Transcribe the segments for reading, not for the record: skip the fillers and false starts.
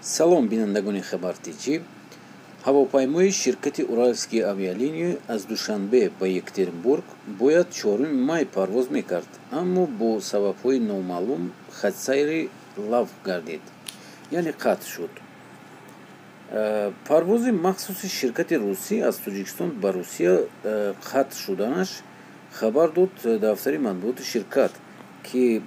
салом бинандагони хабартиҷӣ. Ҳавопаймои ширкати Уральские авиалинии аз Душанбе ба Екатеринбург бояд 4 май парвоз мекард, аммо бо сабабҳои номаълум хатсайри лағв гардид, яъне қатъ шуд. парвози махсуси ширкати русӣ аз Тоҷикистон ба Русия қатъ шуданаш хабар дод дафтари матбуоти ширкат, ки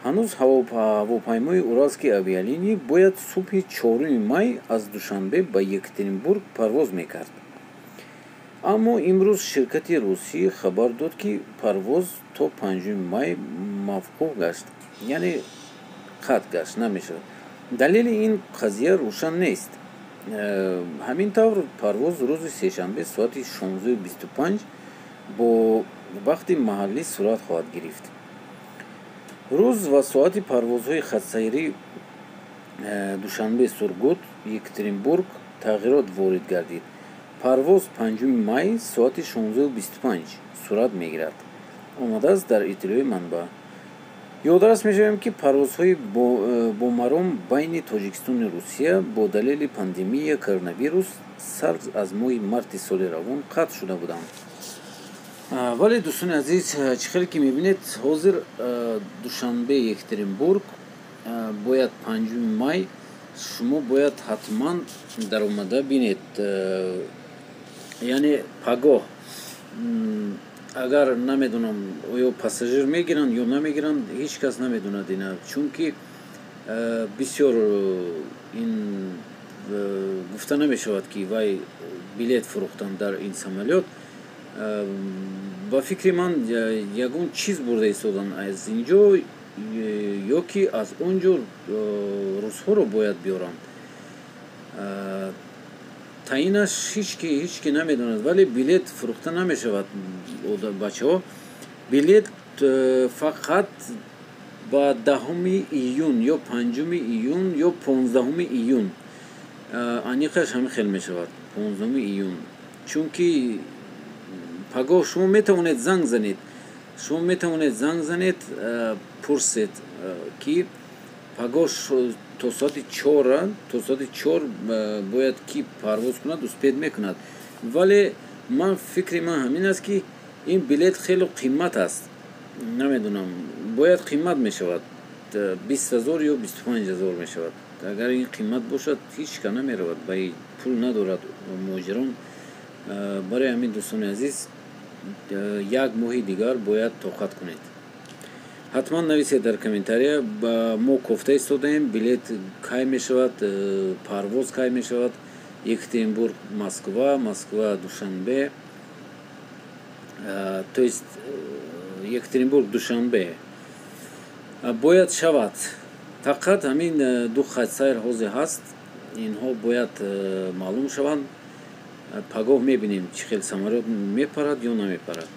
ҳанӯз ҳавопаймои Уральские авиалинии бояд субҳи 4 май аз Душанбе ба Екатеринбург парвоз мекард. Аммо имрӯз ширкати русӣ хабар дод, ки парвоз то 5 май мавқуф гашт, яъне қатъ гашт, намешавад. Далели ин қазия рӯшан нест. ҳамин тавр парвоз рӯзи сешанбе соати 16:25 бо вақти маҳаллӣ сурат хоҳад гирифт. рӯз ва соати парвозҳои хатсайри Душанбе, Сургут, Екатеринбург тағйирот ворид гардид. парвоз 5 май соати 16:25 сурат мегирад, омадааст дар иттилои манбаъ. ёдорас мешавем, ки парвозҳои бомаром байни Тоҷикистону Русия бо далели пандемияи коронавирус сар аз моҳи марти соли равон қатъ шуда буданд. вале дӯстони азиз, чӣ хеле ки мебинед, ҳозир Душанбе, Екатеринбург бояд 5 май шумо бояд ҳатман даромада бинед, яъне пагоҳ. агар намедонам оё пассажир мегиранд ё намегиранд, ҳеҷ кас намедонад ина, чунки бисёр ин гуфта намешавад, ки вай билет фурӯхтанд дар ин самолёт. ба фикри ман ягон чиз бурда истодан аз инҷо ё ки аз он ҷо рӯзҳоро бояд биёранд. таъинаш ҳеҷ ки намедонад, вале билет фурӯхта намешавад. бачаҳо билет фақат ба 10 июн ё 5 июн ё 15 июн аниқаш ҳамин хел мешавад. 15 июн, чунки пагоҳ шумо метавонед занг занед, пурсед, ки пагоҳ то соати 4 бояд ки парвоз кунад, успед мекунад. вале фикри ман ҳамин аст, ки ин билет хеле қимат аст. намедонам, бояд қимат мешавад, 20,000 ё 25,000 мешавад. агар ин қимат бошад, ҳеҷ ка намеравад, ба пул надорад муҳоҷирон. барои ҳамин дӯстони азиз, як моҳи дигар бояд тоқат кунед. ҳатман нависед дар комментария. мо кофта истодаем билет кай мешавад, парвоз кай мешавад. Екатеринбург, Москва, Душанбе, то есть Екатеринбург, Душанбе бояд шавад. фақат ҳамин ду хатсайр ҳозир ҳаст, инҳо бояд маълум шаванд. пагоҳ мебинем чӣ хел самолёт мепарад ё намепарад.